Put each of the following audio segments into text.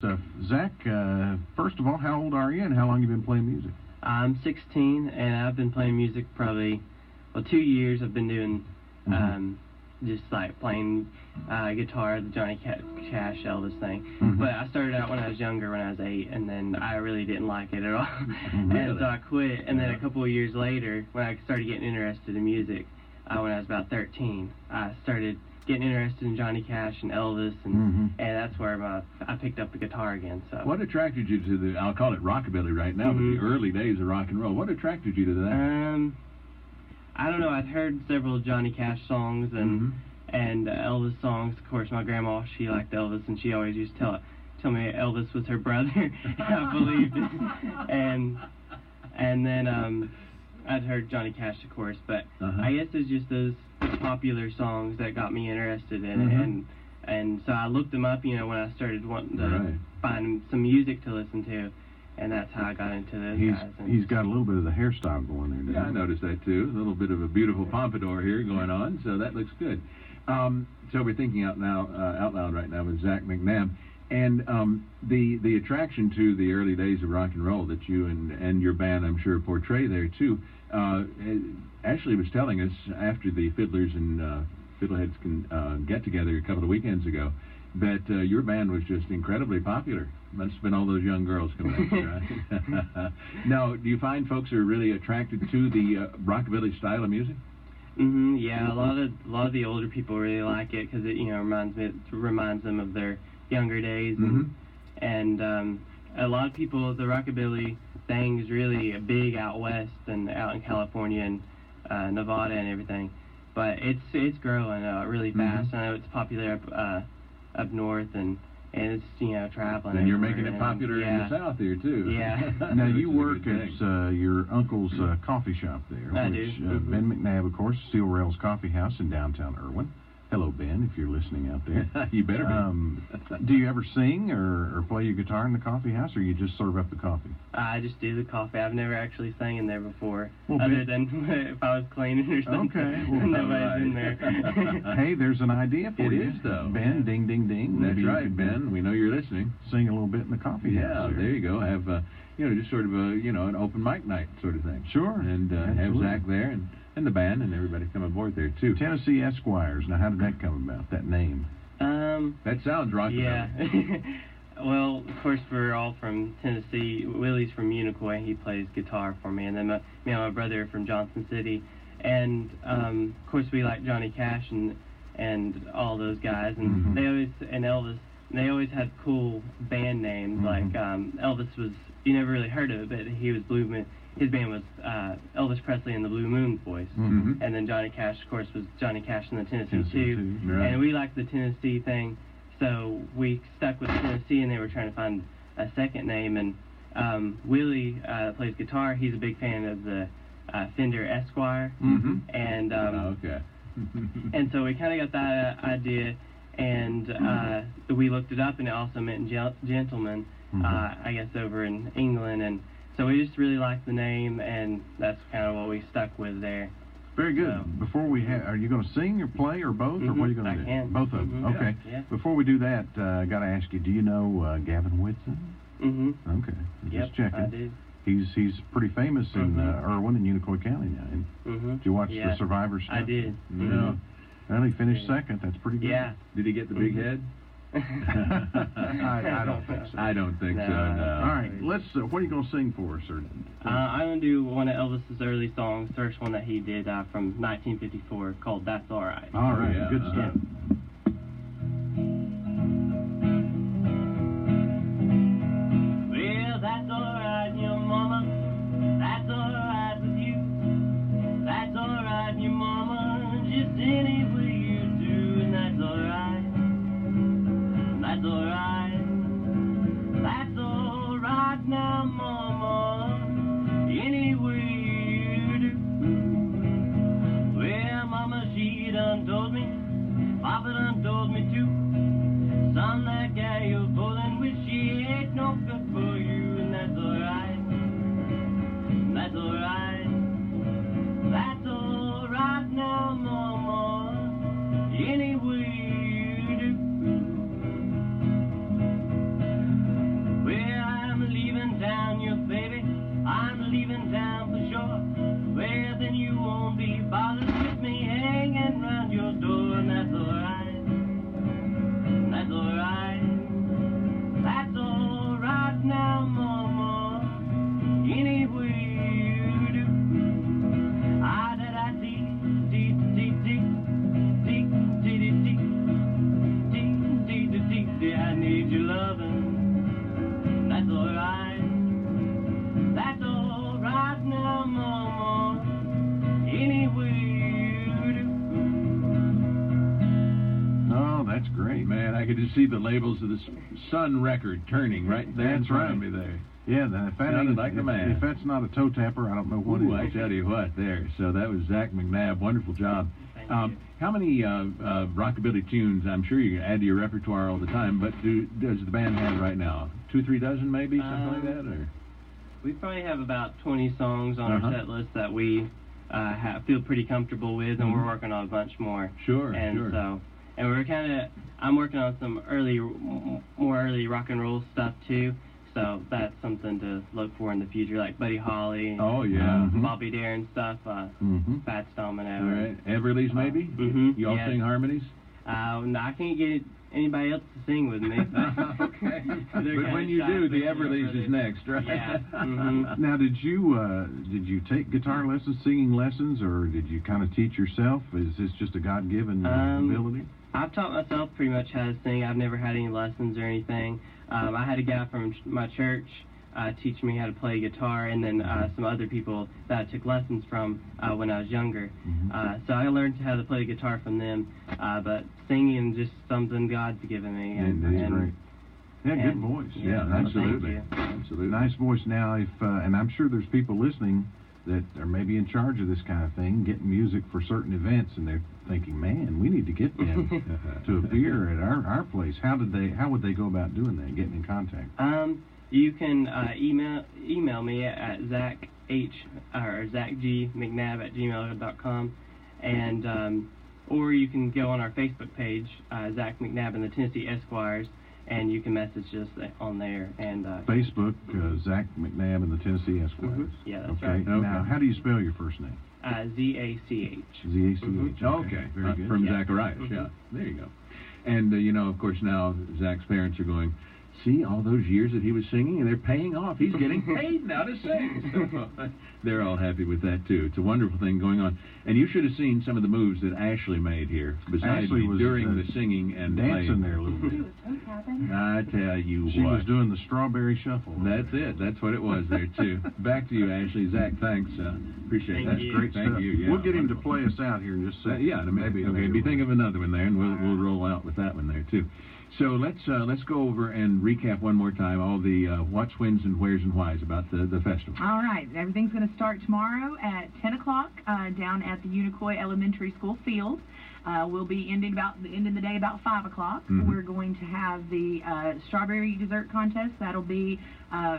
Zach, first of all, how old are you and how long have you been playing music? I'm 16 and I've been playing music probably, 2 years. I've been doing just like playing guitar, the Johnny Cash, Elvis thing. But I started out when I was younger, when I was 8, and then I really didn't like it at all. And so I quit. And then a couple of years later, when I started getting interested in music, when I was about 13, I started getting interested in Johnny Cash and Elvis, and that's where I picked up the guitar again. So what attracted you to I'll call it rockabilly right now, but the early days of rock and roll? What attracted you to that? I don't know. I'd heard several Johnny Cash songs and Elvis songs. Of course, my grandma, she liked Elvis, and she always used to tell me Elvis was her brother. I believed it. And then I'd heard Johnny Cash, of course, but I guess it's just those popular songs that got me interested in it, and so I looked them up, when I started wanting to find some music to listen to, and that's how I got into those guys. He's got a little bit of the hairstyle going there. Yeah, I noticed that too. A little bit of a beautiful pompadour here going on, so that looks good. So we're thinking out loud right now with Zach McNabb, and the attraction to the early days of rock and roll that you and your band, I'm sure, portray there too. Ashley was telling us after the Fiddlers and Fiddleheads can get together a couple of weekends ago that your band was just incredibly popular. Must have been all those young girls coming up, right? Now, do you find folks are really attracted to the rockabilly style of music? Yeah, a lot of the older people really like it because it reminds them of their younger days, and a lot of people, the rockabilly thing is really big out west and out in California and Nevada and everything, but it's growing really fast. I know it's popular up north and it's traveling. And you're making it popular in the South here too. Yeah. Now you work at your uncle's coffee shop there. I do. Ben McNabb, of course, Steel Rails Coffee House in downtown Irwin. Hello, Ben, if you're listening out there. You better be. Do you ever sing or play your guitar in the coffee house, or you just serve up the coffee? I just do the coffee. I've never actually sang in there before, well, other than if I was cleaning or something. Okay. Well, nobody's in there. Hey, there's an idea for you. It is, though. Ben, ding, ding, ding. That's right, Ben. We know you're listening. Sing a little bit in the coffee house. Yeah, there you go. Have, just sort of an open mic night sort of thing. Sure. And have Zach there and the band and everybody come aboard there too. Tennessee Esquires. Now, how did that come about? That name? That sounds rockabilly. Yeah. Well, of course, we're all from Tennessee. Willie's from Unicoi. He plays guitar for me, and then my brother from Johnson City, and of course we like Johnny Cash and all those guys, and they always Elvis. They always had cool band names like Elvis was. You never really heard of it, but he was Blue Moon. His band was Elvis Presley and the Blue Moon Boys, and then Johnny Cash, of course, was Johnny Cash and the Tennessee Two. Right. And we liked the Tennessee thing, so we stuck with Tennessee, and they were trying to find a second name. And Willie plays guitar. He's a big fan of the Fender Esquire, and and so we kind of got that idea, and we looked it up, and it also meant gentleman, I guess, over in England, and so we just really liked the name, and that's kind of what we stuck with there. Very good. So, before are you going to sing or play or both, or what are you going to do? I can. Both of them. Okay. Yeah. Before we do that, I got to ask you, do you know Gavin Whitson? Okay. Just checking. I do. He's pretty famous in Irwin and Unicoi County now. Did you watch the Survivor stuff? I did. Yeah. Well, he finished second. That's pretty good. Yeah. Did he get the big head? I don't think so. I don't think so, no. All right, let's. What are you going to sing for us, sir? I'm going to do one of Elvis's early songs, first one that he did from 1954, called "That's All Right." All right, good stuff. Well, that's all right, your mama. That's all right with you. That's all right, your mama. Just any way you do, and that's all right. That's all right. That's all right now, mama. Any way you do. Well, mama, she done told me to see the labels of the Sun record turning right there in That's front of right. me there. Yeah, if that Sounded ain't, like the man. if that's not a toe tapper, I don't know what Ooh, it I is. tell you what, there. So that was Zach McNabb. Wonderful job. Thank you. How many rockabilly tunes? I'm sure you add to your repertoire all the time, but does the band have right now 2-3 dozen, maybe something like that, or? We probably have about 20 songs on Uh-huh. our set list that we feel pretty comfortable with, and Mhm. we're working on a bunch more. Sure, And sure. so, and we're I'm working on some more early rock and roll stuff too. So that's something to look for in the future, like Buddy Holly, Oh yeah. Mhm. Bobby Darin stuff, Mm-hmm. Fats Domino. All right. Everly's maybe. Mhm, You all yes. sing harmonies. No, I can't get anybody else to sing with me. Okay. But They're kinda when you shy, do, but the they're Everly's is brothers. next, right? Yeah. Mhm. Now, did you take guitar lessons, singing lessons, or did you kind of teach yourself? Is this just a God-given ability? I've taught myself pretty much how to sing. I've never had any lessons or anything. I had a guy from my church teach me how to play guitar, and then some other people that I took lessons from when I was younger. Mhm. So I learned how to play the guitar from them. But singing is just something God's given me. And it's great. Yeah, good and- voice. Yeah, thank absolutely. you. Absolutely. Nice voice. Now, and I'm sure there's people listening that are maybe in charge of this kind of thing, getting music for certain events, and they're thinking, man, we need to get them to appear at our place. How would they go about doing that, getting in contact? You can email me at ZachGMcNabb@gmail.com, and or you can go on our Facebook page, Zach McNabb and the Tennessee Esquires, and you can message us on there. And Facebook, Zach McNabb and the Tennessee Esquires. Mhm. Yeah, that's okay. right. Okay. Now, how do you spell your first name? ZACH. Z-A-C-H. Mhm. Okay. Very good. From Yeah. Zacharias. Mhm. Yeah. There you go. And of course, now Zach's parents are going, see, all those years that he was singing, and they're paying off. He's getting paid now to sing. So, they're all happy with that, too. It's a wonderful thing going on. And you should have seen some of the moves that Ashley made here, besides Ashley was, during the singing and dancing playing. there a little bit. I tell you She what. was doing the strawberry shuffle. That's it. That's what it was there, too. Back to you, Ashley. Zach, thanks. Appreciate Thank that. you. Great Thank stuff. you. Yeah, We'll get him to wonderful. play us out here in just a second. Yeah, in a minute. Okay, later be on. thinking of another one there, and we'll roll out with that one there too. So let's go over and recap one more time all the what's, whens, and wheres and whys about the festival. All right, everything's going to start tomorrow at 10 o'clock down at the Unicoi Elementary School field. We'll be ending the day about 5 o'clock. Mhm. We're going to have the strawberry dessert contest. That'll be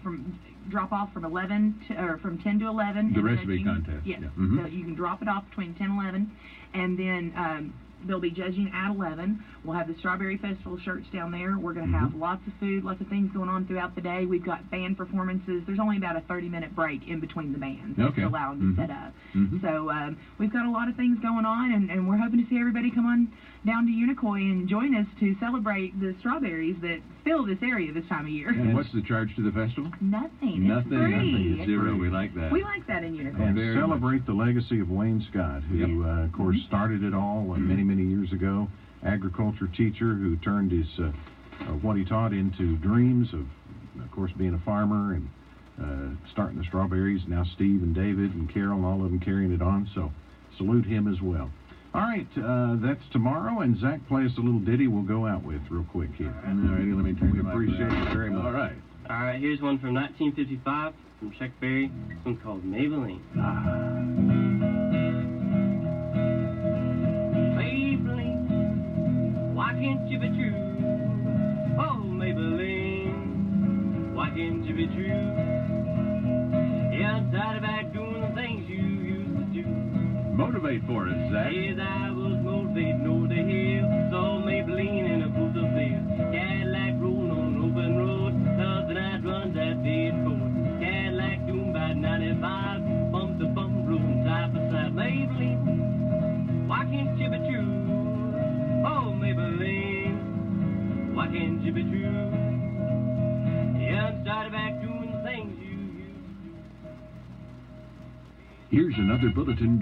from drop off from 10 to 11. The And then recipe you- contest, Yes. yeah. Mhm. So you can drop it off between 10 and 11, and then they'll be judging at 11. We'll have the Strawberry Festival shirts down there. We're going to have Mhm. lots of food, lots of things going on throughout the day. We've got band performances. There's only about a 30-minute break in between the bands Okay. to allow them to Mhm. set up. Mhm. So we've got a lot of things going on, and we're hoping to see everybody come on down to Unicoi and join us to celebrate the strawberries that fill this area this time of year. And what's the charge to the festival? Nothing. Nothing. It's free. Nothing. It's Zero. free. We like that. We like that in Unicoi. And Very celebrate the legacy of Wayne Scott, who, Yep. of course, started it all many, many years ago. Agriculture teacher who turned his what he taught into dreams of course, being a farmer and starting the strawberries. Now Steve and David and Carol and all of them carrying it on. So salute him as well. All right, that's tomorrow, and Zach, play us a little ditty we'll go out with real quick here. All righty, let me turn We the mic appreciate around. it very much. All right. All right, here's one from 1955 from Chuck Berry. This one's called Maybelline. Maybelline, why can't you be true? Oh, Maybelline, why can't you be true? Yeah, I'm tired of back doing the things you used to do. Motivate for us, Zach. Yes, I was motivated over the hill. Saw Maybelline in a booth of beer. Cadillac rolling on an open road. Cause the night runs that dead road. Cadillac doing about 95. Bump to bump, rolling side by side. Maybelline, why can't you be true? Oh, Maybelline, why can't you be true? Yeah, I'm started back doing the things you used to do. Here's another bulletin.